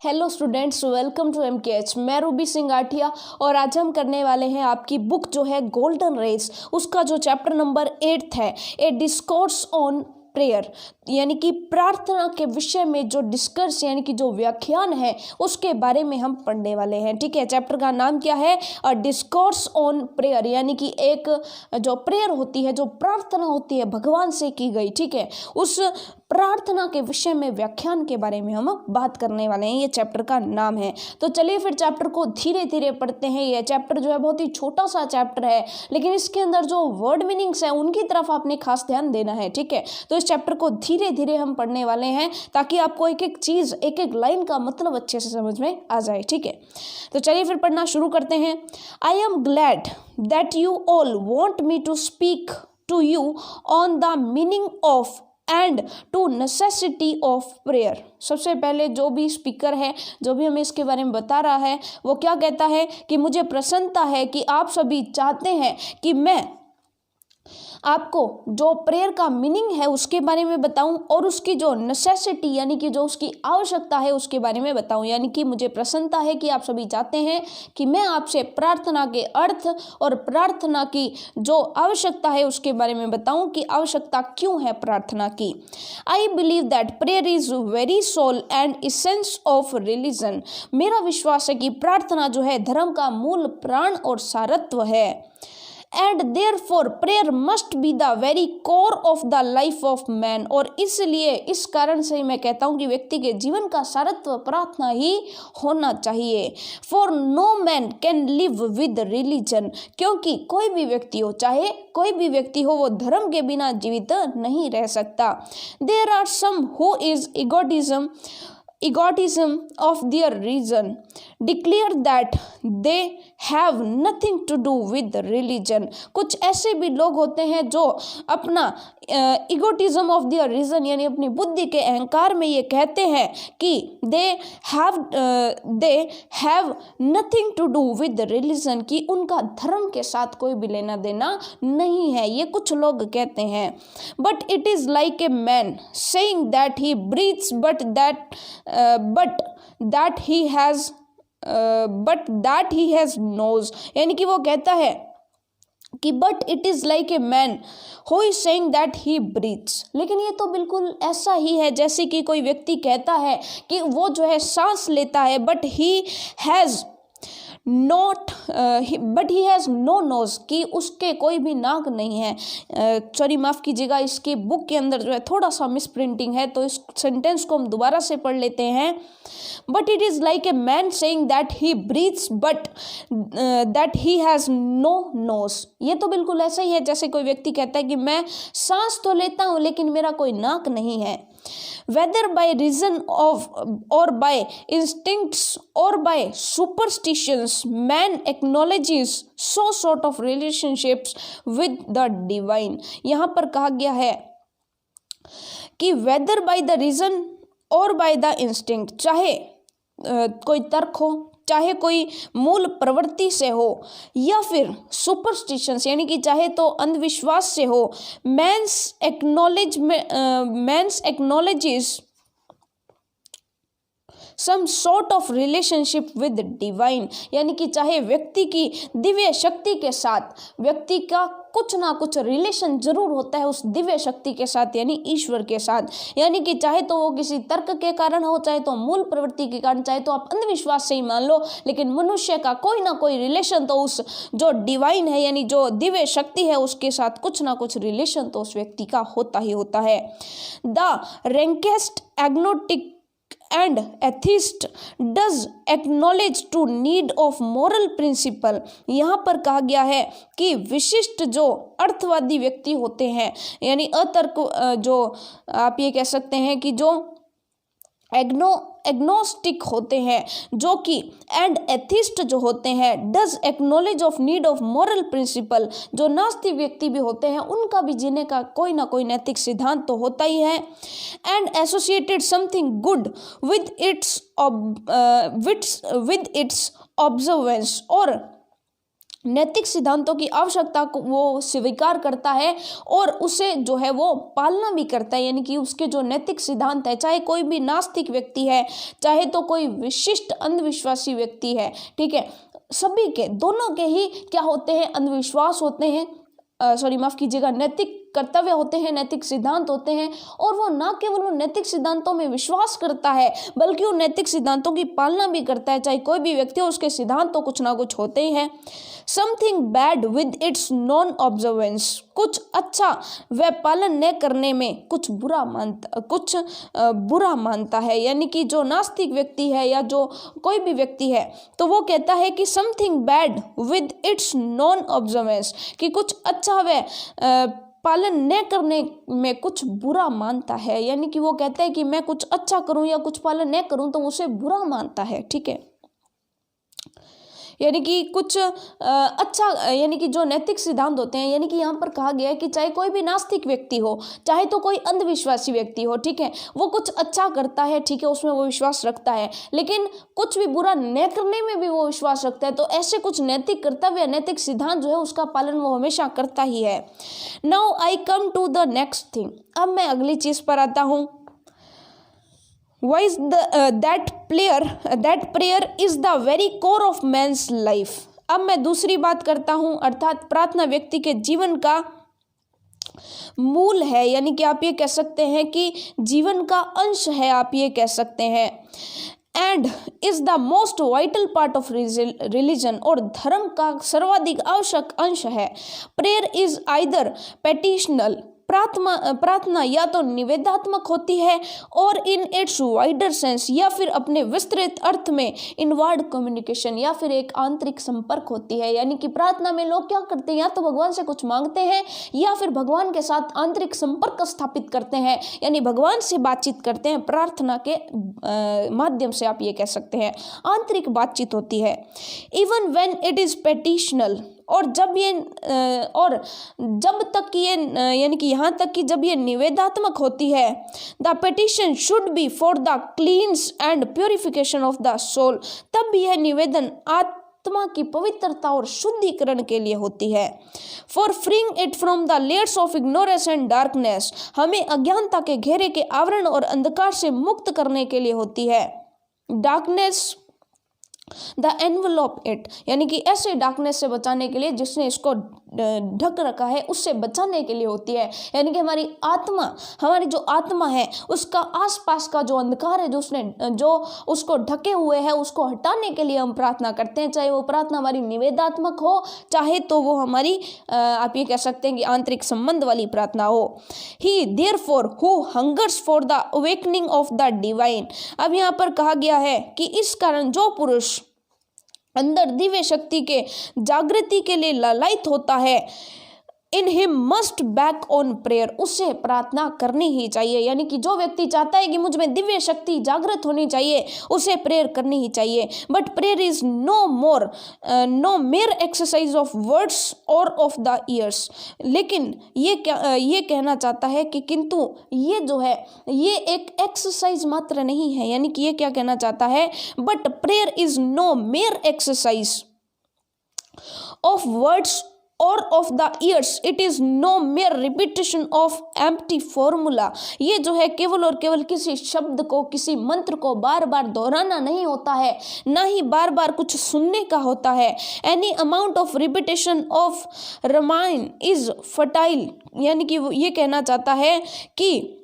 Hello students, welcome to MKH। मैं रूबी सिंह आठिया और आज हम करने वाले हैं आपकी बुक जो है गोल्डन रेस, उसका जो चैप्टर नंबर 8 है, ए डिस्कोर्स ऑन प्रेयर, यानी कि प्रार्थना के विषय में जो डिस्कर्स यानी कि जो व्याख्यान है उसके बारे में हम पढ़ने वाले हैं। ठीक है, चैप्टर का नाम क्या है? अ डिस्कोर्स ऑन प्रेयर, यानी कि एक जो प्रेयर होती है, जो प्रार्थना होती है भगवान से की गई, ठीक है, उस प्रार्थना के विषय में व्याख्यान के बारे में हम बात करने वाले हैं। ये चैप्टर का नाम है। तो चलिए फिर चैप्टर को धीरे धीरे पढ़ते हैं। ये चैप्टर जो है बहुत ही छोटा सा चैप्टर है, लेकिन इसके अंदर जो वर्ड मीनिंग्स हैं उनकी तरफ आपने खास ध्यान देना है। ठीक है, तो इस चैप्टर को धीरे धीरे हम पढ़ने वाले हैं ताकि आपको एक एक चीज, एक एक लाइन का मतलब अच्छे से समझ में आ जाए। ठीक है, तो चलिए फिर पढ़ना शुरू करते हैं। I am glad that you all want me to speak to you on the meaning of and to necessity of prayer. सबसे पहले जो भी स्पीकर है, जो भी हमें इसके बारे में बता रहा है, वो क्या कहता है कि मुझे प्रसन्नता है कि आप सभी चाहते हैं कि मैं आपको जो प्रेयर का मीनिंग है उसके बारे में बताऊं और उसकी जो नेसेसिटी यानी कि जो उसकी आवश्यकता है उसके बारे में बताऊं। यानी कि मुझे प्रसन्नता है कि आप सभी चाहते हैं कि मैं आपसे प्रार्थना के अर्थ और प्रार्थना की जो आवश्यकता है उसके बारे में बताऊं कि आवश्यकता क्यों है प्रार्थना की। I believe that prayer is very soul and essence of religion. मेरा विश्वास है कि प्रार्थना जो है धर्म का मूल प्राण और सारत्व है। And therefore prayer must be the very core of the life of man. और इसलिए इस कारण से मैं कहता हूँ कि व्यक्ति के जीवन का सारत्व प्रार्थना ही होना चाहिए। For no man can live with religion, क्योंकि कोई भी व्यक्ति हो, चाहे कोई भी व्यक्ति हो, वो धर्म के बिना जीवित नहीं रह सकता। There are some who is egotism of their reason declare that they have nothing to do with religion। कुछ ऐसे भी लोग होते हैं जो अपना egotism of their reason यानी अपनी बुद्धि के अहंकार में ये कहते हैं कि they have nothing to do with religion, कि उनका धर्म के साथ कोई भी लेना देना नहीं है, ये कुछ लोग कहते हैं। But it is like a man saying that he breathes but that he has nose, यानी कि वो कहता है कि but it is like a man who is saying that he breathes. लेकिन ये तो बिल्कुल ऐसा ही है जैसे कि कोई व्यक्ति कहता है कि वो जो है सांस लेता है, but he has no nose, कि उसके कोई भी नाक नहीं है। सॉरी, माफ़ कीजिएगा, इसकी बुक के अंदर जो है थोड़ा सा मिस प्रिंटिंग है, तो इस सेंटेंस को हम दोबारा से पढ़ लेते हैं। But it is like a man saying that he breathes but that he has no nose. ये तो बिल्कुल ऐसा ही है जैसे कोई व्यक्ति कहता है कि मैं सांस तो लेता हूँ लेकिन मेरा कोई नाक नहीं है। Whether by reason of or by instincts or by superstitions, man acknowledges so sort of relationships with the divine। यहाँ पर कहा गया है कि whether by the reason or by the instinct, चाहे कोई तर्क हो, चाहे कोई मूल प्रवृत्ति से हो, या फिर सुपरस्टिशंस यानी कि चाहे तो अंधविश्वास से हो, man's acknowledges some sort of relationship with divine, यानी कि चाहे व्यक्ति की दिव्य शक्ति के साथ व्यक्ति का कुछ ना कुछ रिलेशन जरूर होता है उस दिव्य शक्ति के साथ, यानी ईश्वर के साथ। यानी कि चाहे तो वो किसी तर्क के कारण हो, चाहे तो मूल प्रवृत्ति के कारण, चाहे तो आप अंधविश्वास से ही मान लो, लेकिन मनुष्य का कोई ना कोई रिलेशन तो उस जो डिवाइन है यानी जो दिव्य शक्ति है उसके साथ कुछ ना कुछ रिलेशन तो उस व्यक्ति का होता ही होता है। The rankest agnostic and atheist does acknowledge to need of moral principle। यहाँ पर कहा गया है कि विशिष्ट जो अर्थवादी व्यक्ति होते हैं, यानी अतर्क, जो आप ये कह सकते हैं कि जो एग्नोस्टिक होते हैं, जो कि एंड एथिस्ट जो होते हैं, does acknowledge of need of moral principle, जो नास्तिक व्यक्ति भी होते हैं उनका भी जीने का कोई ना कोई नैतिक सिद्धांत तो होता ही है। And associated something good with its observance, और नैतिक सिद्धांतों की आवश्यकता को वो स्वीकार करता है और उसे जो है वो पालना भी करता है, यानी कि उसके जो नैतिक सिद्धांत है, चाहे कोई भी नास्तिक व्यक्ति है, चाहे तो कोई विशिष्ट अंधविश्वासी व्यक्ति है, ठीक है, सभी के, दोनों के ही क्या होते हैं, अंधविश्वास होते हैं, माफ कीजिएगा, नैतिक कर्तव्य होते हैं, नैतिक सिद्धांत होते हैं। और वो ना केवल उन नैतिक सिद्धांतों में विश्वास करता है बल्कि उन नैतिक सिद्धांतों की पालना भी करता है। चाहे कोई भी व्यक्ति हो, उसके सिद्धांत तो कुछ ना कुछ होते ही हैं। Something bad with its non observance, कुछ अच्छा वह पालन न करने में कुछ बुरा मानता है। यानी कि जो नास्तिक व्यक्ति है या जो कोई भी व्यक्ति है, तो वो कहता है कि something bad with its non observance, कि कुछ अच्छा वह पालन न करने में कुछ बुरा मानता है। यानी कि वो कहता है कि मैं कुछ अच्छा करूं या कुछ पालन न करूं तो उसे बुरा मानता है, ठीक है। यानी कि कुछ अच्छा, यानी कि जो नैतिक सिद्धांत होते हैं, यानी कि यहाँ पर कहा गया है कि चाहे कोई भी नास्तिक व्यक्ति हो, चाहे तो कोई अंधविश्वासी व्यक्ति हो, ठीक है, वो कुछ अच्छा करता है, ठीक है, उसमें वो विश्वास रखता है, लेकिन कुछ भी बुरा न करने में भी वो विश्वास रखता है। तो ऐसे कुछ नैतिक कर्तव्य, नैतिक सिद्धांत जो है उसका पालन वो हमेशा करता ही है। Now I come to the next thing, अब मैं अगली चीज पर आता हूँ। Why is that prayer is the very core of man's life। अब मैं दूसरी बात करता हूँ, अर्थात प्रार्थना व्यक्ति के जीवन का मूल है, यानी कि आप ये कह सकते हैं कि जीवन का अंश है, आप ये कह सकते हैं। And is the most vital part of religion, और धर्म का सर्वाधिक आवश्यक अंश है। प्रेयर इज आइदर पेटिशनल, प्रार्थना या तो निवेदनात्मक होती है, और इन इट्स वाइडर सेंस, या फिर अपने विस्तृत अर्थ में इनवर्ड कम्युनिकेशन, या फिर एक आंतरिक संपर्क होती है। यानी कि प्रार्थना में लोग क्या करते हैं, या तो भगवान से कुछ मांगते हैं या फिर भगवान के साथ आंतरिक संपर्क स्थापित करते हैं, यानी भगवान से बातचीत करते हैं। प्रार्थना के माध्यम से आप ये कह सकते हैं आंतरिक बातचीत होती है। इवन व्हेन इट इज पेटिशनल, और जब तक कि ये, यानी कि यहाँ तक कि जब ये निवेदनात्मक होती है, the petition should be for the cleanse and purification of the soul, तब भी यह निवेदन आत्मा की पवित्रता और शुद्धिकरण के लिए होती है। For freeing it from the layers of ignorance and darkness, हमें अज्ञानता के घेरे के आवरण और अंधकार से मुक्त करने के लिए होती है। डार्कनेस द एनवलप इट, यानी कि ऐसे डार्कनेस से बचाने के लिए जिसने इसको ढक रखा है, उससे बचाने के लिए होती है। यानी कि हमारी जो आत्मा है, उसका आसपास का जो अंधकार है, जो उसको ढके हुए है, उसको हटाने के लिए हम प्रार्थना करते हैं। चाहे वो प्रार्थना हमारी निवेदनात्मक हो, चाहे तो वो हमारी आप ये कह सकते हैं कि आंतरिक संबंध वाली प्रार्थना हो। He therefore who hungers for the awakening of the divine, अब यहाँ पर कहा गया है कि इस कारण जो पुरुष अंदर दिव्य शक्ति के जागृति के लिए लालायित होता है, in him must back on prayer, उसे प्रार्थना करनी ही चाहिए। यानी कि जो व्यक्ति चाहता है कि मुझ में दिव्य शक्ति जागृत होनी चाहिए, उसे प्रेयर करनी ही चाहिए। But prayer is no mere exercise of words or of the ears, लेकिन ये कहना चाहता है कि किंतु ये जो है ये एक एक्सरसाइज मात्र नहीं है। यानी कि ये क्या कहना चाहता है, but prayer is no mere exercise of words or of the ears, it is no mere repetition of empty formula, ये जो है केवल और केवल किसी शब्द को, किसी मंत्र को बार बार दोहराना नहीं होता है, ना ही बार बार कुछ सुनने का होता है। Any amount of repetition of Ramayana is futile, यानी कि ये कहना चाहता है कि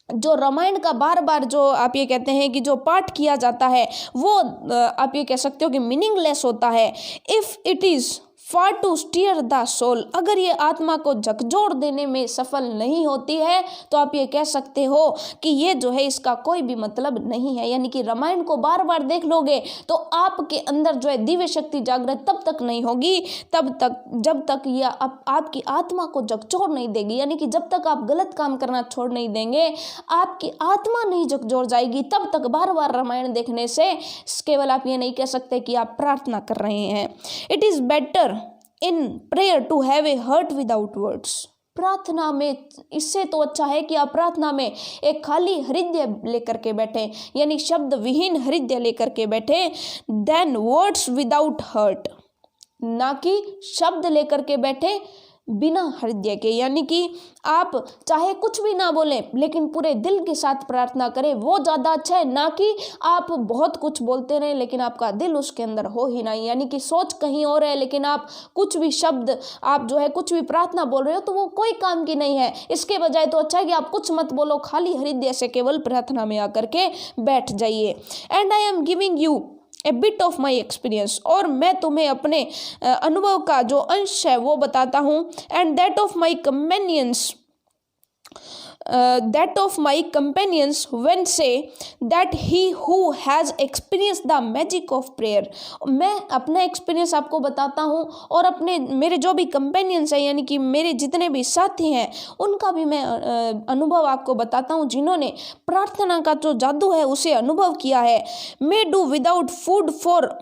जो रामायण का बार बार जो आप ये कहते हैं कि जो पाठ किया जाता है, वो आप ये कह सकते हो कि मीनिंगलेस होता है। If it is far to steer the soul, अगर ये आत्मा को झकझोर देने में सफल नहीं होती है, तो आप ये कह सकते हो कि ये जो है इसका कोई भी मतलब नहीं है। यानी कि रामायण को बार बार देख लोगे तो आपके अंदर जो है दिव्य शक्ति जागृत तब तक नहीं होगी, जब तक ये आपकी आत्मा को झकझोर नहीं देगी। यानी कि जब तक आप गलत काम करना छोड़ नहीं देंगे, आपकी आत्मा नहीं झकझोर जाएगी, तब तक बार बार रामायण देखने से केवल आप ये नहीं कह सकते कि आप प्रार्थना कर रहे हैं। It is better in prayer to have a heart without words, प्रार्थना में इससे तो अच्छा है कि आप प्रार्थना में एक खाली हृदय लेकर के बैठे, यानी शब्द विहीन हृदय लेकर के बैठे, देन वर्ड्स विदाउट हर्ट, ना कि शब्द लेकर के बैठे बिना हृदय के, यानी कि आप चाहे कुछ भी ना बोलें लेकिन पूरे दिल के साथ प्रार्थना करें, वो ज़्यादा अच्छा है, ना कि आप बहुत कुछ बोलते रहें लेकिन आपका दिल उसके अंदर हो ही नहीं, यानी कि सोच कहीं और है लेकिन आप कुछ भी शब्द, आप जो है कुछ भी प्रार्थना बोल रहे हो तो वो कोई काम की नहीं है। इसके बजाय तो अच्छा है कि आप कुछ मत बोलो, खाली हृदय से केवल प्रार्थना में आकर के बैठ जाइए। And I am giving U A bit of my experience, और मैं तुम्हें अपने अनुभव का जो अंश है वो बताता हूँ। And that of my companions when say that he who has experienced the magic of prayer। मैं अपना एक्सपीरियंस आपको बताता हूँ और अपने मेरे जो भी कंपेनियंस हैं यानी कि मेरे जितने भी साथी हैं उनका भी मैं अनुभव आपको बताता हूँ, जिन्होंने प्रार्थना का जो जादू है उसे अनुभव किया है। May do without food for,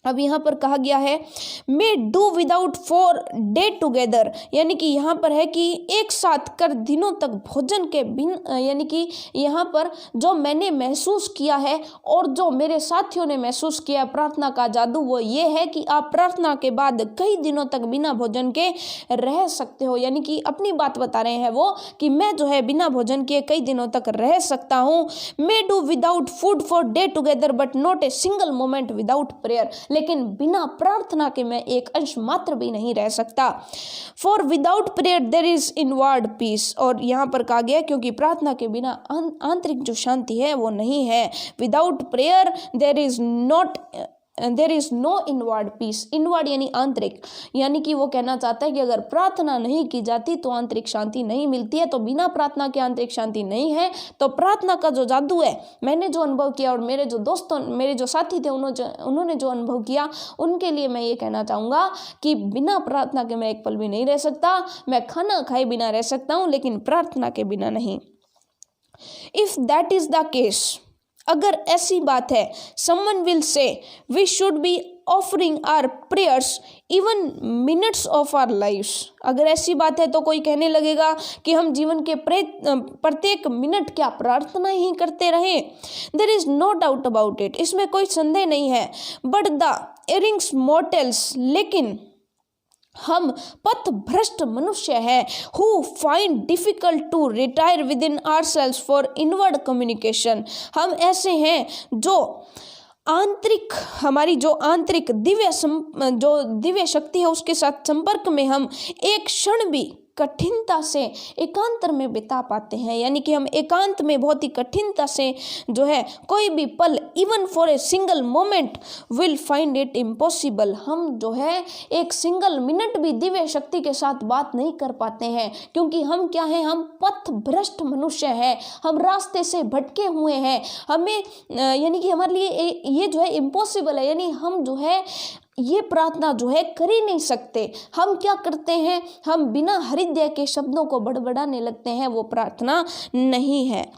अब यहाँ पर कहा गया है may do without for day together, यानी कि यहाँ पर है कि एक साथ कर दिनों तक भोजन के बिन, यानी कि यहाँ पर जो मैंने महसूस किया है और जो मेरे साथियों ने महसूस किया प्रार्थना का जादू, वो ये है कि आप प्रार्थना के बाद कई दिनों तक बिना भोजन के रह सकते हो। यानी कि अपनी बात बता रहे हैं वो कि मैं जो है बिना भोजन के कई दिनों तक रह सकता हूँ। May do without food for day together but not a single moment without prayer, लेकिन बिना प्रार्थना के मैं एक अंश मात्र भी नहीं रह सकता। For without prayer there is inward peace, और यहाँ पर कहा गया क्योंकि प्रार्थना के बिना आंतरिक जो शांति है वो नहीं है। Without prayer there is no inward peace, inward यानी आंतरिक, यानी कि वो कहना चाहता है कि अगर प्रार्थना नहीं की जाती तो आंतरिक शांति नहीं मिलती है। तो बिना प्रार्थना के आंतरिक शांति नहीं है। तो प्रार्थना का जो जादू है, मैंने जो अनुभव किया और मेरे जो दोस्तों, मेरे जो साथी थे उन्होंने जो अनुभव किया, उनके लिए मैं ये कहना चाहूँगा कि बिना प्रार्थना के मैं एक पल भी नहीं रह सकता। मैं खाना खाए बिना रह सकता हूँ लेकिन प्रार्थना के बिना नहीं। If that is the case, अगर ऐसी बात है, someone will say we should be offering our prayers even minutes of our lives। अगर ऐसी बात है तो कोई कहने लगेगा कि हम जीवन के प्रत्येक मिनट क्या प्रार्थना ही करते रहें। there is no doubt about it, इसमें कोई संदेह नहीं है। but the erring mortals, लेकिन हम पथ भ्रष्ट मनुष्य हैं, who find difficult to retire within ourselves for inward communication। हम ऐसे हैं जो आंतरिक, हमारी जो आंतरिक जो दिव्य शक्ति है उसके साथ संपर्क में हम एक क्षण भी कठिनता से एकांत में बिता पाते हैं। यानी कि हम एकांत में बहुत ही कठिनता से जो है कोई भी पल, even for a single moment will find it impossible, हम जो है एक सिंगल मिनट भी दिव्य शक्ति के साथ बात नहीं कर पाते हैं। क्योंकि हम क्या हैं, हम पथ भ्रष्ट मनुष्य हैं, हम रास्ते से भटके हुए हैं। हमें यानी कि हमारे लिए ये जो है इम्पॉसिबल है, यानी हम जो है ये प्रार्थना जो है कर ही नहीं सकते। हम क्या करते हैं, हम बिना हृदय के शब्दों को बड़बड़ाने लगते हैं, वो प्रार्थना नहीं है।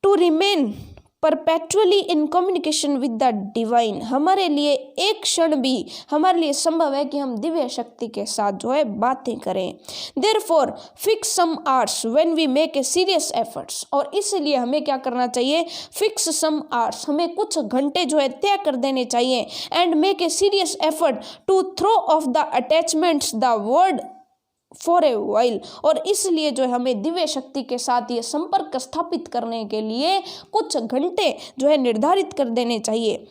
To remain perpetually in communication with the divine, हमारे लिए एक क्षण भी हमारे लिए संभव है कि हम दिव्य शक्ति के साथ जो है बातें करें। Therefore fix some hours when we make a serious efforts, और इसलिए हमें क्या करना चाहिए, फिक्स सम आवर्स, हमें कुछ घंटे जो है तय कर देने चाहिए। And make a serious effort to throw off the attachments the word for a while, और इसलिए जो हमें दिव्य शक्ति के साथ ये संपर्क स्थापित करने के लिए कुछ घंटे जो है निर्धारित कर देने चाहिए,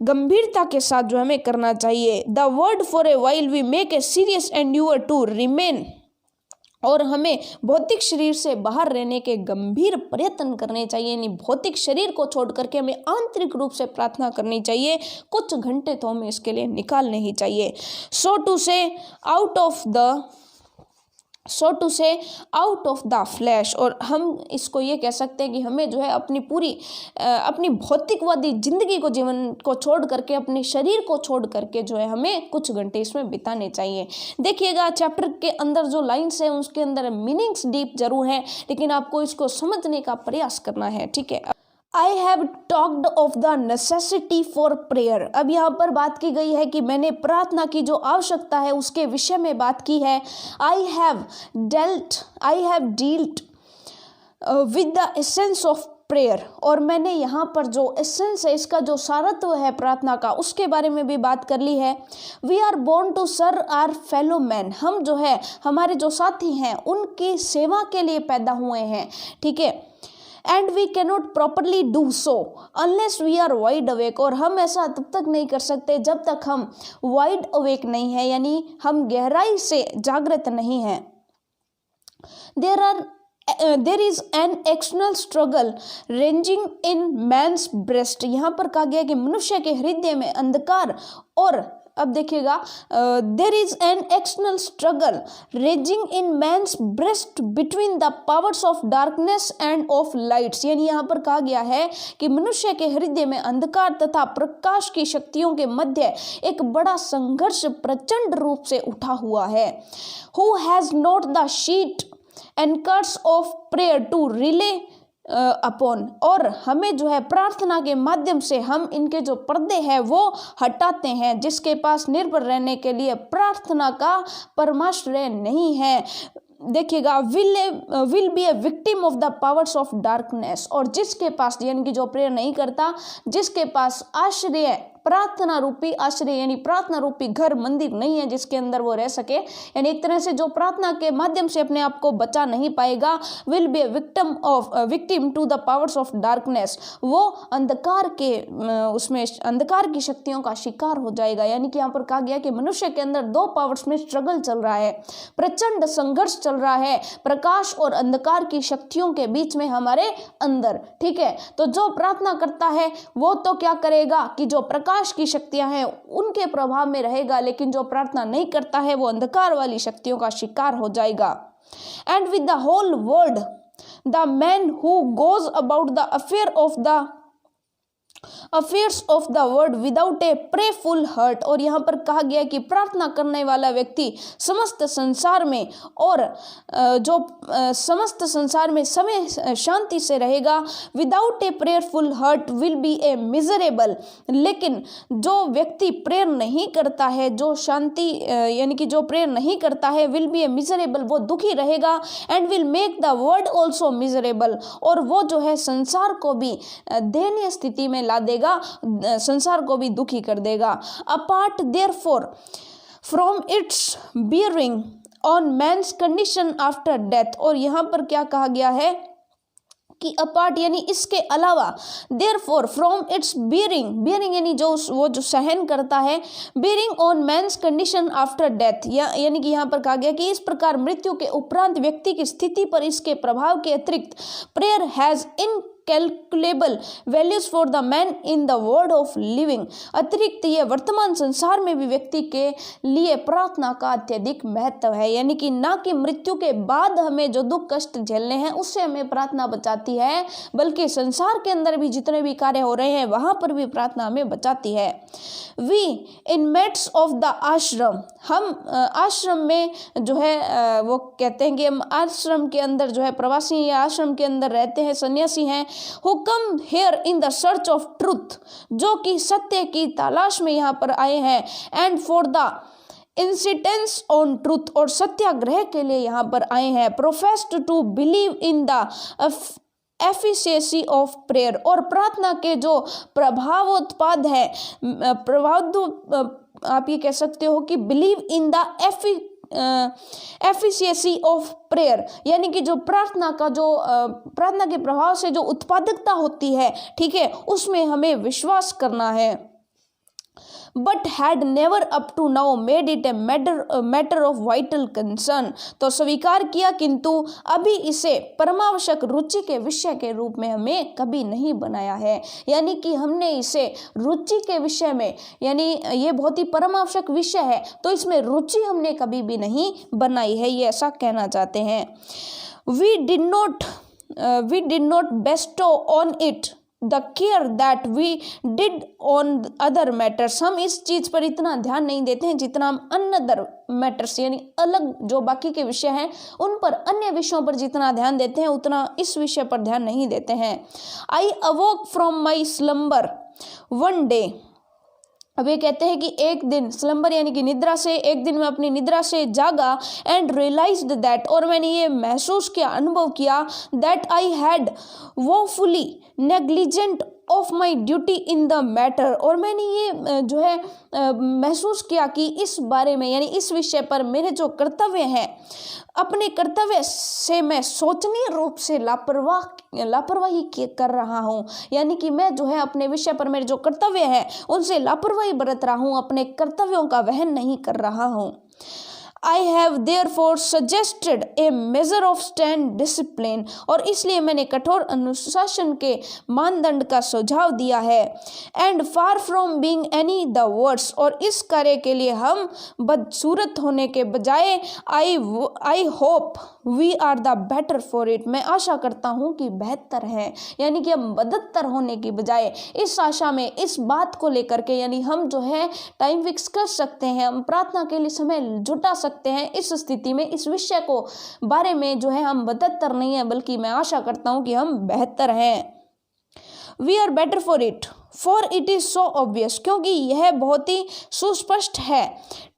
गंभीरता के साथ जो हमें करना चाहिए। The word for a while we make a serious endeavour to remain, और हमें भौतिक शरीर से बाहर रहने के गंभीर प्रयत्न करने चाहिए। यानी भौतिक शरीर को छोड़ करके हमें आंतरिक रूप से प्रार्थना करनी चाहिए, कुछ घंटे तो हमें इसके लिए निकालने ही चाहिए। सो टू से आउट ऑफ द फ्लैश, और हम इसको ये कह सकते हैं कि हमें जो है अपनी भौतिकवादी जिंदगी को, जीवन को छोड़ करके, अपने शरीर को छोड़ करके जो है हमें कुछ घंटे इसमें बिताने चाहिए। देखिएगा चैप्टर के अंदर जो लाइन्स हैं उसके अंदर मीनिंग्स डीप जरूर हैं, लेकिन आपको इसको समझने का प्रयास करना है, ठीक है। I have talked of the necessity for prayer, अब यहाँ पर बात की गई है कि मैंने प्रार्थना की जो आवश्यकता है उसके विषय में बात की है। I have dealt with the essence of prayer, और मैंने यहाँ पर जो एसेंस है, इसका जो सारत्व है प्रार्थना का, उसके बारे में भी बात कर ली है। We are born to serve our fellow man, हम जो है हमारे जो साथी हैं उनकी सेवा के लिए पैदा हुए हैं, ठीक है। And we cannot properly do so unless we are wide awake, और हम ऐसा तब तक नहीं कर सकते जब तक हम वाइड अवेक नहीं है, यानी हम गहराई से जागृत नहीं हैं। There is an external struggle ranging in man's breast, यहाँ पर कहा गया कि मनुष्य के हृदय में अंधकार, और अब देखिएगा there is an external struggle raging in man's breast between the powers of darkness and of lights, यानी यहाँ पर कहा गया है कि मनुष्य के हृदय में अंधकार तथा प्रकाश की शक्तियों के मध्य एक बड़ा संघर्ष प्रचंड रूप से उठा हुआ है। Who has not the sheet anchors of prayer to rely upon, और हमें जो है प्रार्थना के माध्यम से हम इनके जो पर्दे हैं वो हटाते हैं, जिसके पास निर्भर रहने के लिए प्रार्थना का परमाश्रय नहीं है। देखिएगा will be a victim of the powers of darkness, और जिसके पास यानी कि जो प्रेयर नहीं करता, जिसके पास आश्रय प्रार्थना रूपी आश्रय यानी प्रार्थना रूपी घर मंदिर नहीं है जिसके अंदर वो रह सके, यानी एक तरह से जो प्रार्थना के माध्यम से अपने आप को बचा नहीं पाएगा, will be a victim to the powers of darkness, वो अंधकार के उसमें अंधकार की शक्तियों का शिकार हो जाएगा। यानी कि यहाँ पर कहा गया कि मनुष्य के अंदर दो पावर्स में स्ट्रगल चल रहा है, प्रचंड संघर्ष चल रहा है प्रकाश और अंधकार की शक्तियों के बीच में हमारे अंदर, ठीक है। तो जो प्रार्थना करता है वो तो क्या करेगा कि जो प्रकाश की शक्तियां हैं उनके प्रभाव में रहेगा, लेकिन जो प्रार्थना नहीं करता है वो अंधकार वाली शक्तियों का शिकार हो जाएगा। And with the whole world the man who goes about the affairs of the world without a prayerful heart, और यहाँ पर कहा गया कि प्रार्थना करने वाला व्यक्ति समस्त संसार में और जो समस्त संसार में समय शांति से रहेगा। Without a prayerful heart will be a miserable, लेकिन जो व्यक्ति प्रेयर नहीं करता है, जो शांति यानी कि जो प्रेयर नहीं करता है, विल बी ए मिजरेबल, वो दुखी रहेगा। And will make the world also miserable, और वो जो है संसार को भी दयनीय स्थिति में ला देगा, संसार को भी दुखी कर देगा। Apart therefore from its bearing on man's condition after death, और यहाँ पर क्या कहा गया है कि अपार्ट यानी इसके अलावा, देयरफॉर फ्रॉम इट्स बियरिंग यानी जो वो जो सहन करता है, bearing on man's condition after death, यानी कि यहाँ पर कहा गया कि इस प्रकार मृत्यु के उपरांत व्यक्ति की स्थिति पर इसके प्रभाव के अतिरिक्त prayer has incalculable values for the man in the world of living, अतिरिक्त ये वर्तमान संसार में भी व्यक्ति के लिए प्रार्थना का अत्यधिक महत्व है। यानी कि ना कि मृत्यु के बाद हमें जो दुख कष्ट झेलने हैं उससे हमें प्रार्थना बचाती है, बल्कि संसार के अंदर भी जितने भी कार्य हो रहे हैं वहां पर भी प्रार्थना हमें बचाती है। वी इनमेट्स ऑफ द आश्रम, हम आश्रम में जो है वो कहते हैं कि हम आश्रम के अंदर जो है प्रवासी या आश्रम के अंदर रहते हैं, सन्यासी हैं। Who come here in the search of truth, जो कि सत्य की तलाश में यहाँ पर आए हैं। And for the insistence on truth, और सत्याग्रह के लिए यहाँ पर आए हैं। Professed to believe in the efficiency of prayer, और प्रार्थना के जो प्रभावोत्पाद है, आप ये कह सकते हो कि believe in the efficiency of prayer, यानी कि जो प्रार्थना का जो प्रार्थना के प्रभाव से जो उत्पादकता होती है, ठीक है, उसमें हमें विश्वास करना है। But had never up to now made it a matter of vital concern, तो स्वीकार किया किंतु अभी इसे परमावश्यक रुचि के विषय के रूप में हमें कभी नहीं बनाया है। यानी कि हमने इसे रुचि के विषय में, यानी ये बहुत ही परमावश्यक विषय है तो इसमें रुचि हमने कभी भी नहीं बनाई है, ये ऐसा कहना चाहते हैं। We did not bestow on it the care that we did on other matters, हम इस चीज़ पर इतना ध्यान नहीं देते हैं जितना हम अनदर मैटर्स यानी अलग जो बाकी के विषय हैं उन पर, अन्य विषयों पर जितना ध्यान देते हैं उतना इस विषय पर ध्यान नहीं देते हैं। I awoke from my slumber one day अब ये कहते हैं कि एक दिन स्लम्बर यानी कि निद्रा से, एक दिन मैं अपनी निद्रा से जागा एंड रियलाइज्ड दैट, और मैंने ये महसूस किया, अनुभव किया, that I had woefully negligent of my duty in the matter, और मैंने ये जो है महसूस किया कि इस बारे में यानी इस विषय पर मेरे जो कर्तव्य हैं, अपने कर्तव्य से मैं शोचनीय रूप से लापरवाही कर रहा हूँ। यानी कि मैं जो है अपने विषय पर मेरे जो कर्तव्य हैं उनसे लापरवाही बरत रहा हूँ, अपने कर्तव्यों का वहन नहीं कर रहा हूँ। I have therefore suggested a measure of stand discipline, और इसलिए मैंने कठोर अनुशासन के मानदंड का सुझाव दिया है। And far from being any the worse, और इस कार्य के लिए हम बदसूरत होने के बजाय I hope we are the better for it, मैं आशा करता हूँ कि बेहतर है, यानी कि हम बदतर होने की बजाय इस आशा में, इस बात को लेकर के, यानी हम जो है टाइम फिक्स कर सकते हैं, हम प्रार्थना के लिए समय जुटा सकते हैं। इस स्थिति में इस विषय को बारे में जो है हम बदतर नहीं है, बल्कि मैं आशा करता हूँ कि हम बेहतर हैं। We are better for it, for it is so obvious, क्योंकि यह बहुत ही सुस्पष्ट है।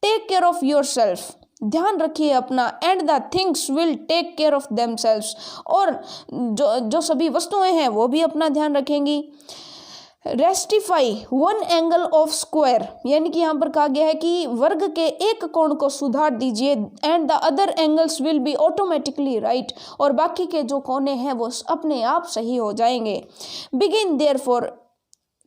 Take care of yourself, ध्यान रखिए अपना, and the things will take care of themselves, और जो सभी वस्तुएं हैं वो भी अपना ध्यान रखेंगी। रेस्टिफाई वन एंगल ऑफ स्क्वायर, यानी कि यहाँ पर कहा गया है कि वर्ग के एक कोण को सुधार दीजिए, and the other angles will be automatically right, और बाकी के जो कोने हैं वो अपने आप सही हो जाएंगे। Begin therefore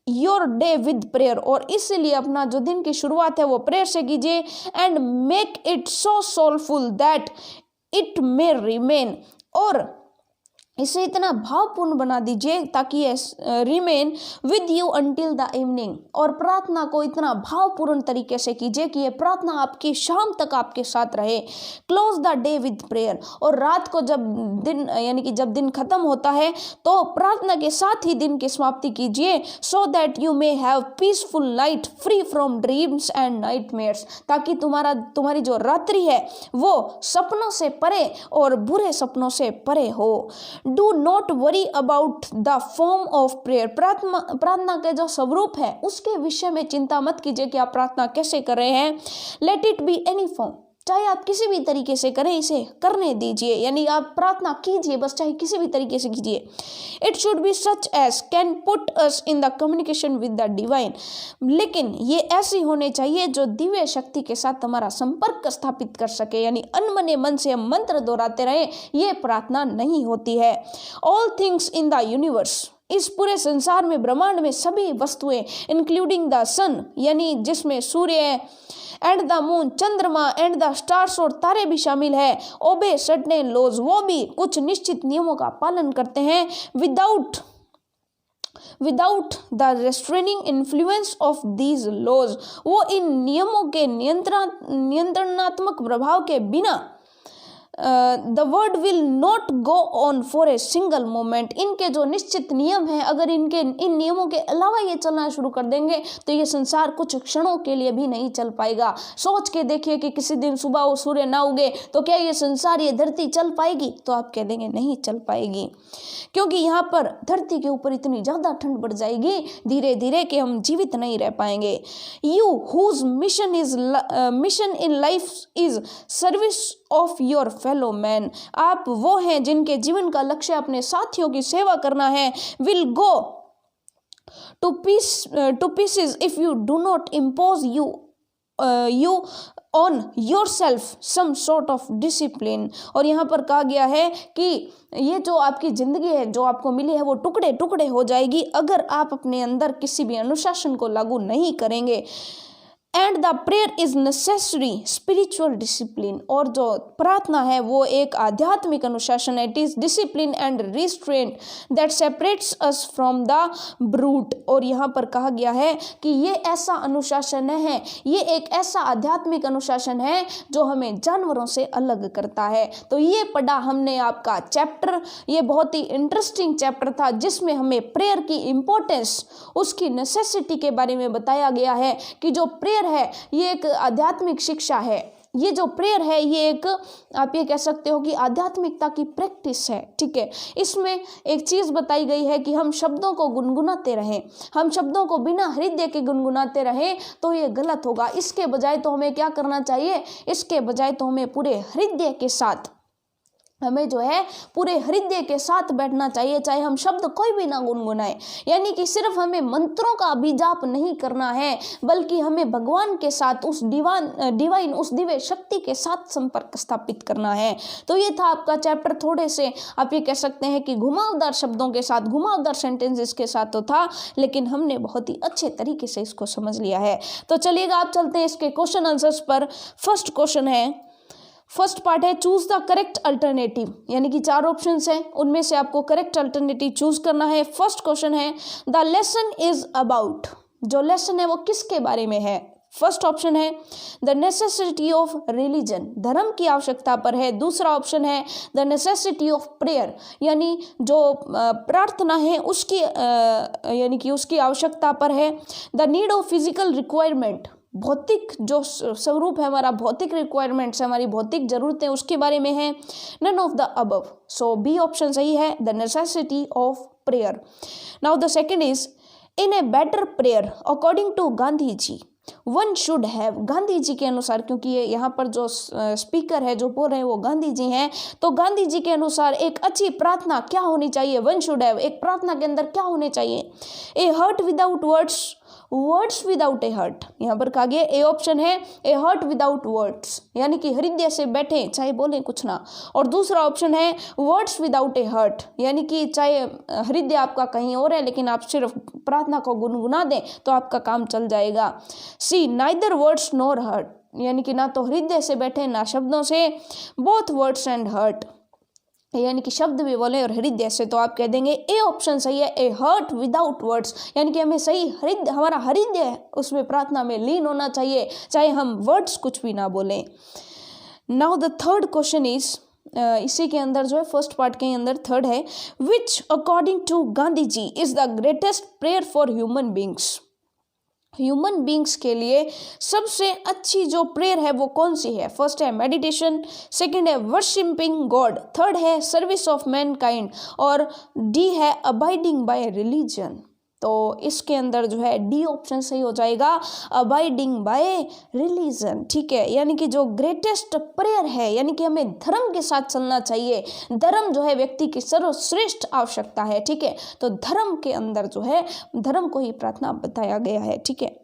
your day with prayer, और इसलिए अपना जो दिन की शुरुआत है वो प्रेयर से कीजिए। And make it so soulful that it may remain, और इसे इतना भावपूर्ण बना दीजिए ताकि ये remain with you until the evening, और प्रार्थना को इतना भावपूर्ण तरीके से कीजिए कि ये प्रार्थना आपकी शाम तक आपके साथ रहे। Close the day with prayer, और रात को जब दिन यानी कि जब दिन खत्म होता है तो प्रार्थना के साथ ही दिन की समाप्ति कीजिए। So that you may have peaceful night free from dreams and nightmares, ताकि तुम्हारी जो रात्रि है वो सपनों से परे और बुरे सपनों से परे हो। Do not worry about the form of prayer, प्रार्थना के जो स्वरूप है उसके विषय में चिंता मत कीजिए कि आप प्रार्थना कैसे कर रहे हैं। Let it be any form, चाहे आप किसी भी तरीके से करें, इसे करने दीजिए, यानी आप प्रार्थना कीजिए बस, चाहे किसी भी तरीके से कीजिए। It should be such as can put us in the communication with the divine, लेकिन ये ऐसी होने चाहिए जो दिव्य शक्ति के साथ हमारा संपर्क स्थापित कर सके, यानी अनमने मन से हम मंत्र दोहराते रहे, ये प्रार्थना नहीं होती है। All things in the universe, इस पूरे संसार में, ब्रह्मांड में सभी वस्तुएं, इंक्लूडिंग द सन, यानी जिसमें सूर्य एंड द मून, चंद्रमा एंड द स्टार्स, और तारे भी शामिल है। ओबे सर्टेन लॉज, वो भी कुछ निश्चित नियमों का पालन करते हैं। Without the restraining influence of these laws, वो इन नियमों के नियंत्रणात्मक प्रभाव के बिना the world will not go on for a single moment, इनके जो निश्चित नियम हैं, अगर इन नियमों के अलावा ये चलना शुरू कर देंगे तो ये संसार कुछ क्षणों के लिए भी नहीं चल पाएगा। सोच के देखिए कि किसी दिन सुबह वो सूर्य ना उगे तो क्या ये संसार, ये धरती चल पाएगी? तो आप कह देंगे नहीं चल पाएगी, क्योंकि यहाँ पर धरती के ऊपर इतनी ज़्यादा ठंड बढ़ जाएगी धीरे धीरे कि हम जीवित नहीं रह पाएंगे। You whose mission in life is service of your fellow man, आप वो हैं जिनके जीवन का लक्ष्य अपने साथियों की सेवा करना है। Will go to pieces if you do not impose you on yourself some sort of discipline, और यहाँ पर कहा गया है कि ये जो आपकी ज़िंदगी है, जो आपको मिली है, वो टुकड़े टुकड़े हो जाएगी अगर आप अपने अंदर किसी भी अनुशासन को लागू नहीं करेंगे। And the prayer is necessary spiritual discipline, और जो प्रार्थना है वो एक आध्यात्मिक अनुशासन है। It is discipline and restraint that separates us from the brute, और यहाँ पर कहा गया है कि ये ऐसा अनुशासन है, ये एक ऐसा आध्यात्मिक अनुशासन है जो हमें जानवरों से अलग करता है। तो ये पढ़ा हमने आपका चैप्टर, ये बहुत ही इंटरेस्टिंग चैप्टर था जिसमें हमें प्रेयर की इम्पोर्टेंस, उसकी नेसेसिटी के बारे में बताया गया है कि जो प्रेयर है ये एक आध्यात्मिक शिक्षा है, ये जो प्रेयर है ये एक आप ये कह सकते हो कि आध्यात्मिकता की प्रैक्टिस है, ठीक है। इसमें एक चीज़ बताई गई है कि हम शब्दों को गुनगुनाते रहें, हम शब्दों को बिना हृदय के गुनगुनाते रहें तो ये गलत होगा। इसके बजाय तो हमें क्या करना चाहिए, इसके बजाय तो हमें पूरे हृदय के साथ, हमें जो है पूरे हृदय के साथ बैठना चाहिए, चाहे हम शब्द कोई भी ना गुनगुनाए। यानी कि सिर्फ हमें मंत्रों का अभिजाप नहीं करना है, बल्कि हमें भगवान के साथ उस डिवाइन उस दिव्य शक्ति के साथ संपर्क स्थापित करना है। तो ये था आपका चैप्टर, थोड़े से आप ये कह सकते हैं कि घुमावदार शब्दों के साथ, घुमावदार सेंटेंसेस के साथ तो था, लेकिन हमने बहुत ही अच्छे तरीके से इसको समझ लिया है। तो चलिएगा आप चलते हैं इसके क्वेश्चन आंसर्स पर। फर्स्ट क्वेश्चन है, फर्स्ट पार्ट है चूज द करेक्ट अल्टरनेटिव, यानी कि 4 ऑप्शंस हैं, उनमें से आपको करेक्ट अल्टरनेटिव चूज करना है। फर्स्ट क्वेश्चन है द लेसन इज अबाउट, जो लेसन है वो किसके बारे में है। फर्स्ट ऑप्शन है द नेसेसिटी ऑफ रिलीजन, धर्म की आवश्यकता पर है। दूसरा ऑप्शन है द नेसेसिटी ऑफ प्रेयर, यानी जो प्रार्थना है उसकी यानी कि उसकी आवश्यकता पर है। The need of physical requirement, भौतिक जो स्वरूप है हमारा, भौतिक रिक्वायरमेंट्स है, हमारी भौतिक ज़रूरतें, उसके बारे में है। None of the above, so B option सही है, the necessity of prayer. Now the second is in a better prayer according to Gandhi ji one should have, Gandhi ji के अनुसार, क्योंकि ये यहाँ पर जो स्पीकर है जो बोल रहे हैं वो गांधी जी हैं, तो गांधी जी के अनुसार एक अच्छी प्रार्थना क्या होनी चाहिए, वन शुड हैव, एक प्रार्थना के अंदर क्या होने चाहिए। A heart without words, words without a heart, यहाँ पर कहा गया ए ऑप्शन है ए हर्ट विदाउट वर्ड्स, यानी कि हृदय से बैठे चाहे बोलें कुछ ना। और दूसरा ऑप्शन है वर्ड्स विदाउट ए हर्ट, यानी कि चाहे हृदय आपका कहीं और है लेकिन आप सिर्फ प्रार्थना को गुनगुना दें तो आपका काम चल जाएगा। सी नाइदर वर्ड्स नॉर हर्ट, यानी कि ना तो हृदय से बैठे ना शब्दों से, बोथ वर्ड्स एंड हर्ट, यानी कि शब्द भी बोले और हृदय से, तो आप कह देंगे ए ऑप्शन सही है, ए हर्ट विदाउट वर्ड्स, यानी कि हमें सही हृदय, हमारा हृदय उसमें प्रार्थना में लीन होना चाहिए चाहे हम वर्ड्स कुछ भी ना बोलें। Now the third question is, इसी के अंदर जो है फर्स्ट पार्ट के अंदर थर्ड है, which according to Gandhi ji is the greatest prayer for human beings, human beings के लिए सबसे अच्छी जो प्रेयर है वो कौन सी है। फर्स्ट है मेडिटेशन, सेकंड है वर्शिपिंग गॉड, थर्ड है सर्विस ऑफ मैनकाइंड, और डी है अबाइडिंग बाय रिलीजन। तो इसके अंदर जो है डी ऑप्शन सही हो जाएगा, अबाइडिंग बाय रिलीजन, ठीक है। यानी कि जो ग्रेटेस्ट प्रेयर है, यानी कि हमें धर्म के साथ चलना चाहिए, धर्म जो है व्यक्ति की सर्वश्रेष्ठ आवश्यकता है, ठीक है। तो धर्म के अंदर जो है धर्म को ही प्रार्थना बताया गया है, ठीक है।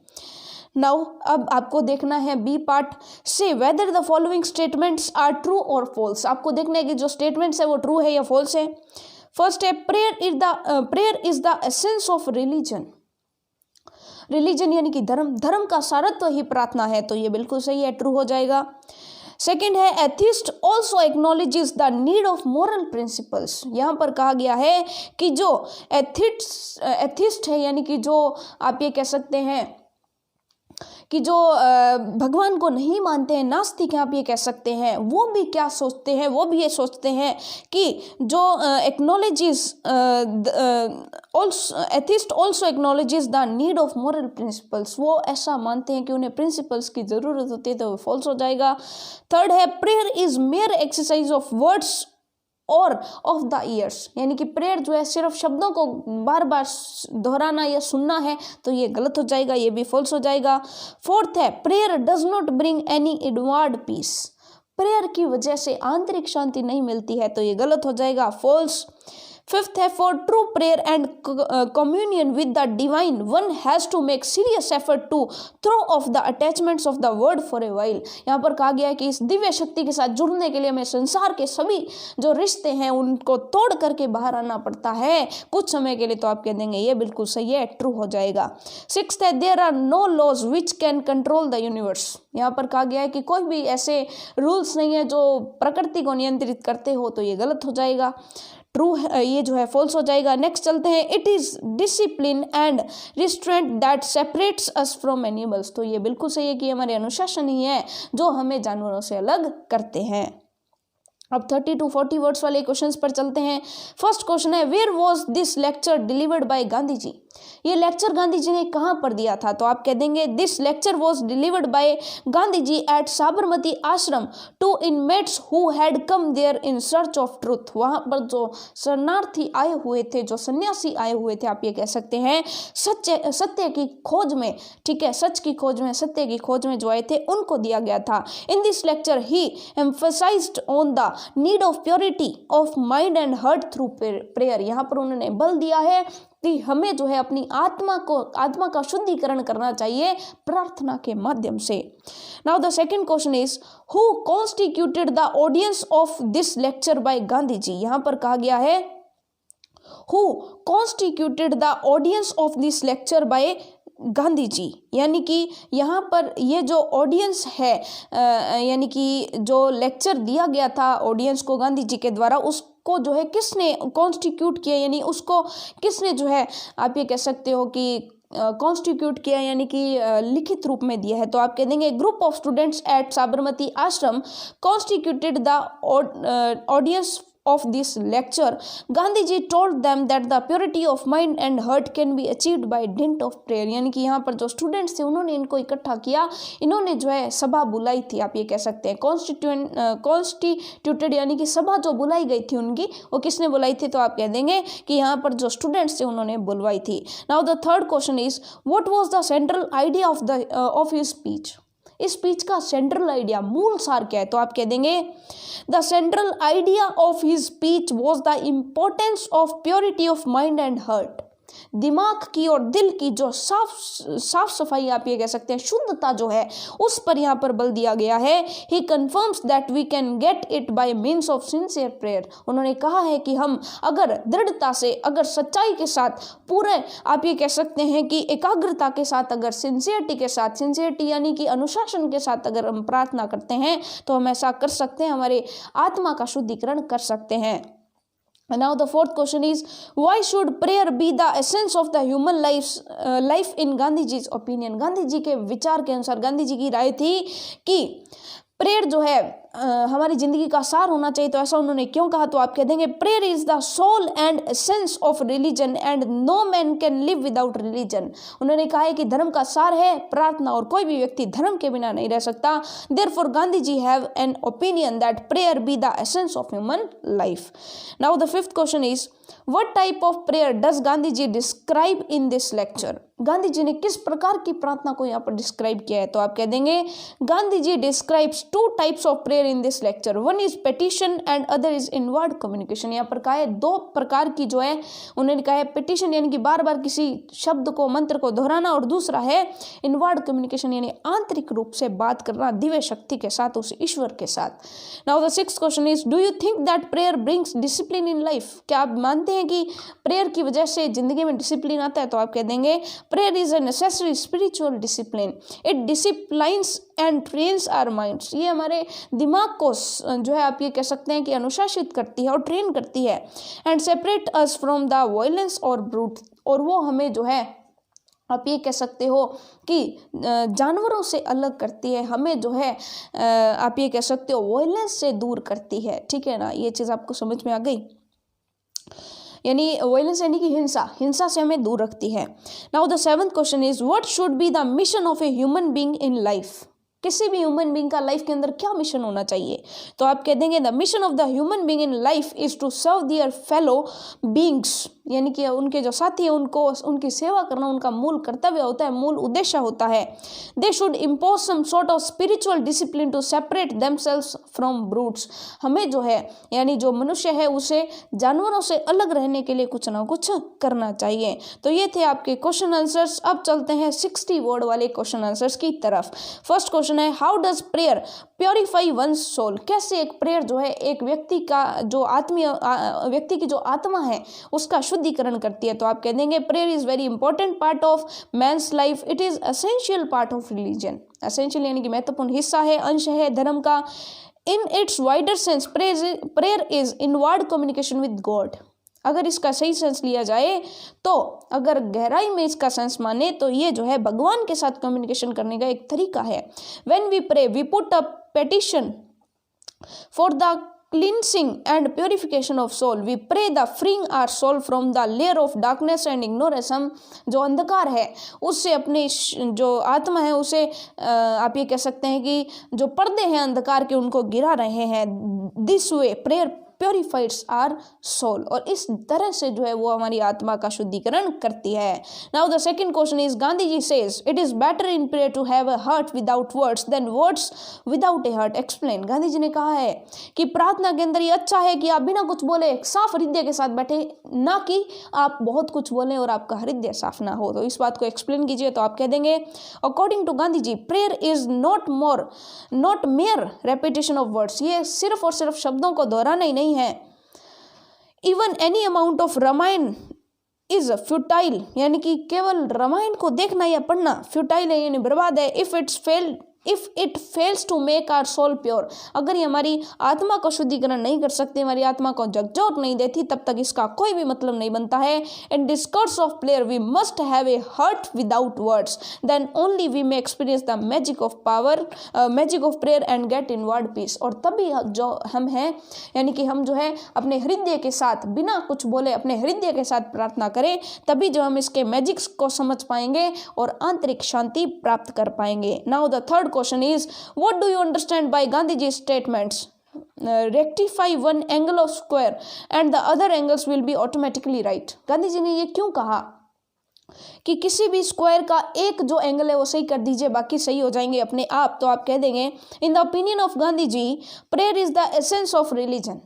नाउ अब आपको देखना है बी पार्ट, से whether the following statements are true और फॉल्स, आपको देखना है कि जो स्टेटमेंट्स है वो ट्रू है या फॉल्स है। फर्स्ट है prayer is the essence of religion, religion यानी कि धर्म, धर्म का सारत्व ही प्रार्थना है, तो ये बिल्कुल सही है, ट्रू हो जाएगा। सेकंड है atheist also acknowledges the need of moral principles, यहाँ पर कहा गया है कि जो एथिस्ट है, यानी कि जो आप ये कह सकते हैं कि जो भगवान को नहीं मानते हैं, नास्तिक आप ये कह सकते हैं, वो भी क्या सोचते हैं, वो भी ये सोचते हैं कि जो acknowledges atheist also acknowledges the need of moral principles, वो ऐसा मानते हैं कि उन्हें प्रिंसिपल्स की ज़रूरत होती है, तो वो फॉल्स हो जाएगा। थर्ड है prayer is mayor exercise of words or of the years, यानी कि प्रेयर जो है सिर्फ शब्दों को बार बार दोहराना या सुनना है, तो ये गलत हो जाएगा, ये भी फॉल्स हो जाएगा। फोर्थ है prayer does not bring any inward peace, prayer की वजह से आंतरिक शांति नहीं मिलती है, तो ये गलत हो जाएगा, फॉल्स। फिफ्थ है for true prayer and communion with the divine one has to make serious effort to throw off the attachments of the word for a while, यहाँ पर कहा गया है कि इस दिव्य शक्ति के साथ जुड़ने के लिए हमें संसार के सभी जो रिश्ते हैं उनको तोड़ करके बाहर आना पड़ता है कुछ समय के लिए, तो आप कह देंगे ये बिल्कुल सही है, ट्रू हो जाएगा। सिक्स्थ है there are no laws which can control the universe, यहाँ पर कहा गया है कि कोई भी ऐसे रूल्स नहीं है जो प्रकृति को नियंत्रित करते हो, तो ये गलत हो जाएगा, ट्रू ये जो है फॉल्स हो जाएगा। नेक्स्ट चलते हैं, it is discipline and restraint that separates us from animals, तो ये बिल्कुल सही है कि हमारे अनुशासन ही है जो हमें जानवरों से अलग करते हैं। अब 30 to 40 वर्ड्स वाले क्वेश्चंस पर चलते हैं। फर्स्ट क्वेश्चन है where was this lecture delivered by Gandhi ji, ये लेक्चर गांधी जी ने कहाँ पर दिया था? तो आप कह देंगे this lecture was delivered by Gandhi ji at Sabarmati Ashram to inmates who had come there in search of truth. वहाँ पर जो शरणार्थी आए हुए थे, जो सन्यासी आए हुए थे, आप ये कह सकते हैं सत्य की खोज में, ठीक है, सच की खोज में, सत्य की खोज में जो आए थे उनको दिया गया था। In this lecture he emphasised on the need of purity of mind and heart through prayer. यहाँ पर उन्होंने बल दिया है कि हमें जो है अपनी आत्मा का शुद्धिकरण करना चाहिए प्रार्थना के माध्यम से। Now the second question is who constituted the audience of this lecture by Gandhi ji. यहां पर कहा गया है who constituted the audience of this lecture by Gandhi ji, यानी कि यहाँ पर ये जो ऑडियंस है, यानी कि जो लेक्चर दिया गया था ऑडियंस को गांधी जी के द्वारा, उसको जो है किसने कॉन्स्टिट्यूट किया, यानी उसको किसने जो है आप ये कह सकते हो कि कॉन्स्टिट्यूट किया, यानी कि लिखित रूप में दिया है। तो आप कह देंगे group of students at Sabarmati Ashram constituted the audience of this lecture. Gandhi ji told them that the purity of mind and heart can be achieved by dint of prayer। यानी कि यहाँ पर जो स्टूडेंट्स थे उन्होंने इनको इकट्ठा किया, इन्होंने जो है सभा बुलाई थी, आप ये कह सकते हैं कॉन्स्टिट्यूटेड, यानी कि सभा जो बुलाई गई थी उनकी, वो किसने बुलाई थी? तो आप कह देंगे कि यहाँ पर जो स्टूडेंट्स थे उन्होंने बुलवाई थी। Now the third question is what was the central idea of his speech. इस स्पीच का सेंट्रल आइडिया, मूल सार क्या है? तो आप कह देंगे the central idea of his speech was the importance of purity of mind and heart. दिमाग की और दिल की जो साफ सफाई, आप ये कह सकते हैं शुद्धता जो है, उस पर यहाँ पर बल दिया गया है। He confirms that we can get it by means of sincere prayer. उन्होंने कहा है कि हम अगर दृढ़ता से, अगर सच्चाई के साथ, पूरे आप ये कह सकते हैं कि एकाग्रता के साथ, अगर सिंसियरिटी के साथ, सिंसियरिटी यानी कि अनुशासन के साथ अगर हम प्रार्थना करते हैं तो हम ऐसा कर सकते हैं, हमारे आत्मा का शुद्धिकरण कर सकते हैं। Now the fourth question is why should prayer be the essence of the human life in Gandhi Ji's opinion। Gandhi ji के विचार के अनुसार, गांधी जी की राय थी कि प्रेयर जो है हमारी जिंदगी का सार होना चाहिए। तो ऐसा उन्होंने क्यों कहा? तो आप कह देंगे prayer is the soul and essence of religion and no man can live without religion. उन्होंने कहा है कि धर्म का सार है प्रार्थना, और कोई भी व्यक्ति धर्म के बिना नहीं रह सकता। Therefore Gandhi ji have an opinion that prayer be the essence of human life. Now the fifth question is what type of prayer does Gandhi ji describe in this lecture. Gandhi ji ने किस प्रकार की प्रार्थना को यहाँ पर डिस्क्राइब किया है? तो आप कह देंगे Gandhi ji describes two types of prayer in this lecture, one is petition and other is inward communication. यहाँ पर कहा है दो प्रकार की जो है, उन्होंने कहा है पेटिशन यानी कि बार बार किसी शब्द को, मंत्र को दोहराना, और दूसरा है इनवर्ड कम्युनिकेशन यानी आंतरिक रूप से बात करना दिव्य शक्ति के साथ, उस ईश्वर के साथ। Now the sixth question is do you think that prayer brings discipline in life. क्या आप मानते हैं कि प्रेयर की वजह से जिंदगी में डिसिप्लिन आता है? तो आप कह देंगे prayer is a necessary spiritual discipline, it disciplines and trains our minds. ये हमारे दिमाग को जो है आप ये कह सकते हैं कि अनुशासित करती है और ट्रेन करती है। And separate us from the violence और ब्रूट, और वो हमें जो है आप ये कह सकते हो कि जानवरों से अलग करती है, हमें जो है आप ये कह सकते हो वायलेंस से दूर करती है। ठीक है ना, ये चीज़ आपको समझ में आ गई? यानी वायलेंस यानी कि हिंसा से हमें दूर रखती है। Now the seventh question is what should be the mission of a human being in life. किसी भी ह्यूमन बीइंग का लाइफ के अंदर क्या मिशन होना चाहिए? तो आप कह देंगे the mission of the human being in life is to serve their fellow beings, यानी कि उनके जो साथी हैं उनको, उनकी सेवा करना उनका मूल कर्तव्य होता है, मूल उद्देश्य होता है। They should impose some sort of spiritual discipline to separate themselves from brutes. हमें जो है यानी जो मनुष्य है उसे जानवरों से अलग रहने के लिए कुछ ना कुछ करना चाहिए। तो ये थे आपके क्वेश्चन आंसर्स। अब चलते हैं 60 वर्ड वाले क्वेश्चन आंसर्स की तरफ। फर्स्ट क्वेश्चन है how does prayer purify one's soul. कैसे एक प्रेयर जो है एक व्यक्ति का जो व्यक्ति की जो आत्मा है उसका शुद्धिकरण करती है? तो आप कह देंगे prayer is very important part of man's life, it is essential part of religion. Essential यानी कि महत्वपूर्ण हिस्सा है, अंश है धर्म का। In its wider sense prayer is inward communication with God. अगर इसका सही सेंस लिया जाए तो, अगर गहराई में इसका सेंस माने तो ये जो है भगवान के साथ कम्युनिकेशन करने का एक तरीका है। When we pray we put a petition for the cleansing and purification of soul. We pray the freeing our soul from the layer of darkness and ignorance. हम जो अंधकार है उससे अपनी जो आत्मा है उसे आप ये कह सकते हैं कि जो पर्दे हैं अंधकार के उनको गिरा रहे हैं. This way prayer purifies our soul, और इस तरह से जो है वो हमारी आत्मा का शुद्धिकरण करती है. Now the second question is, Gandhi ji says it is better in prayer to have a heart without words than words without a heart. Explain. Gandhi ji ने कहा है कि प्रार्थना के अंदर ये अच्छा है कि आप बिना कुछ बोले साफ हृदय के साथ बैठे, ना कि आप बहुत कुछ बोलें और आपका हृदय साफ ना हो. तो इस बात को एक्सप्लेन कीजिए. तो आप कह देंगे according to Gandhi ji prayer is not mere repetition of words. ये सिर्फ और सिर्फ शब्दों को दोहराना ही नहीं है. Even any amount of Ramayana is futile, यानी कि केवल रामायण को देखना या पढ़ना फ्यूटाइल है, यानी बर्बाद है. If it fails to make our soul pure, अगर ये हमारी आत्मा को शुद्धिकरण नहीं कर सकती, हमारी आत्मा को झकझोर नहीं देती, तब तक इसका कोई भी मतलब नहीं बनता है. In discourse of prayer we must have a heart without words, then only we may experience the magic of prayer and get inward peace. और तभी जो हम हैं, यानी कि हम जो है अपने हृदय के साथ बिना कुछ बोले अपने हृदय के साथ प्रार्थना करें, तभी जो हम इसके मैजिक्स को समझ पाएंगे और आंतरिक शांति प्राप्त कर पाएंगे. Now the third question is, what do you understand by Gandhiji's statements? Rectify one angle of square and the other angles will be automatically right. Gandhi ji ने ये क्यों कहा कि किसी भी स्क्वायर का एक जो एंगल है वो सही कर दीजिए, बाकी सही हो जाएंगे अपने आप. तो आप कह देंगे in the opinion of Gandhi ji prayer is the essence of religion.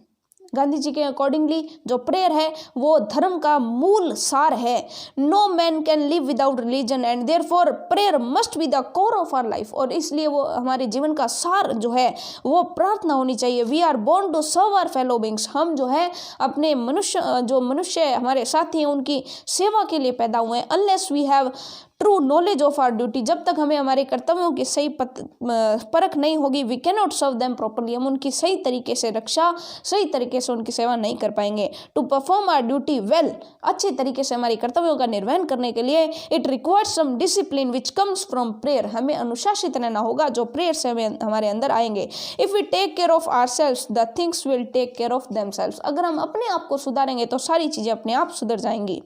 Gandhi ji के अकॉर्डिंगली जो प्रेयर है वो धर्म का मूल सार है. No man can live without religion and therefore prayer must be the core of our life. और इसलिए वो हमारे जीवन का सार जो है वो प्रार्थना होनी चाहिए. We are born to serve our fellow beings. हम जो है अपने मनुष्य हमारे साथी हैं उनकी सेवा के लिए पैदा हुए हैं. Unless we have true knowledge of our duty, जब तक हमें हमारे कर्तव्यों की सही परख नहीं होगी, we can not serve them properly, हम उनकी सही तरीके से रक्षा, सही तरीके से उनकी सेवा नहीं कर पाएंगे. To perform our duty well, अच्छे तरीके से हमारी कर्तव्यों का निर्वहन करने के लिए it requires some discipline which comes from prayer. हमें अनुशासित रहना होगा जो प्रेयर से हमें हमारे अंदर आएंगे. If we take care of ourselves the things will take care of themselves. अगर हम अपने आप को सुधारेंगे तो सारी चीजें अपने आप सुधर जाएंगी.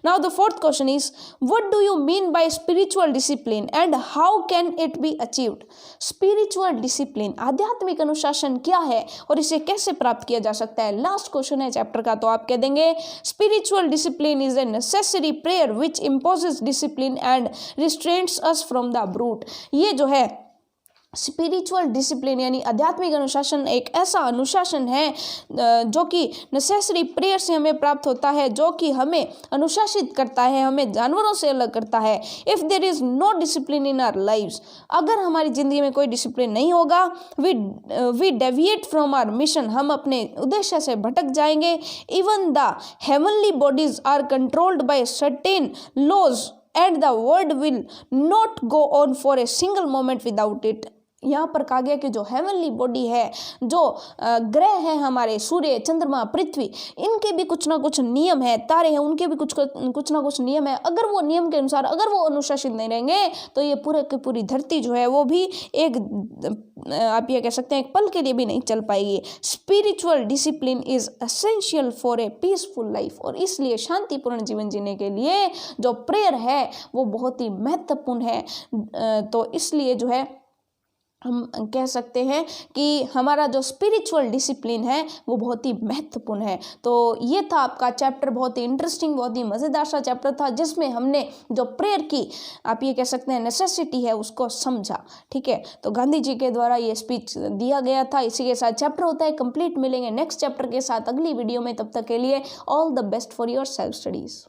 Now the fourth question is, what do you mean by spiritual discipline and how can it be achieved? Spiritual discipline, आध्यात्मिक अनुशासन क्या है और इसे कैसे प्राप्त किया जा सकता है? लास्ट क्वेश्चन है चैप्टर का. तो आप कह देंगे spiritual discipline is a necessary prayer which imposes discipline and restrains us from the brute. ये जो है स्पिरिचुअल डिसिप्लिन यानी आध्यात्मिक अनुशासन एक ऐसा अनुशासन है जो कि नेसेसरी प्रेयर से हमें प्राप्त होता है, जो कि हमें अनुशासित करता है, हमें जानवरों से अलग करता है. If there is no discipline in our lives, अगर हमारी ज़िंदगी में कोई डिसिप्लिन नहीं होगा, we deviate from our mission, हम अपने उद्देश्य से भटक जाएंगे. Even the heavenly bodies are controlled by certain laws and the world will not go on for a single moment without it. यहाँ पर कहा गया कि जो हेवनली बॉडी है, जो ग्रह हैं हमारे सूर्य, चंद्रमा, पृथ्वी, इनके भी कुछ ना कुछ नियम है, तारे हैं उनके भी कुछ ना कुछ नियम है. अगर वो नियम के अनुसार अगर वो अनुशासित नहीं रहेंगे तो ये पूरे की पूरी धरती जो है वो भी एक आप ये कह सकते हैं एक पल के लिए भी नहीं चल पाएगी. Spiritual discipline is essential for a peaceful life. और इसलिए शांतिपूर्ण जीवन जीने के लिए जो प्रेयर है वो बहुत ही महत्वपूर्ण है. तो इसलिए जो है हम कह सकते हैं कि हमारा जो स्पिरिचुअल डिसिप्लिन है वो बहुत ही महत्वपूर्ण है. तो ये था आपका चैप्टर, बहुत ही इंटरेस्टिंग, बहुत ही मज़ेदार सा चैप्टर था, जिसमें हमने जो प्रेयर की आप ये कह सकते हैं नेसेसिटी है उसको समझा. ठीक है, तो गांधी जी के द्वारा ये स्पीच दिया गया था. इसी के साथ चैप्टर होता है कंप्लीट. मिलेंगे नेक्स्ट चैप्टर के साथ अगली वीडियो में. तब तक के लिए all the best for your self studies.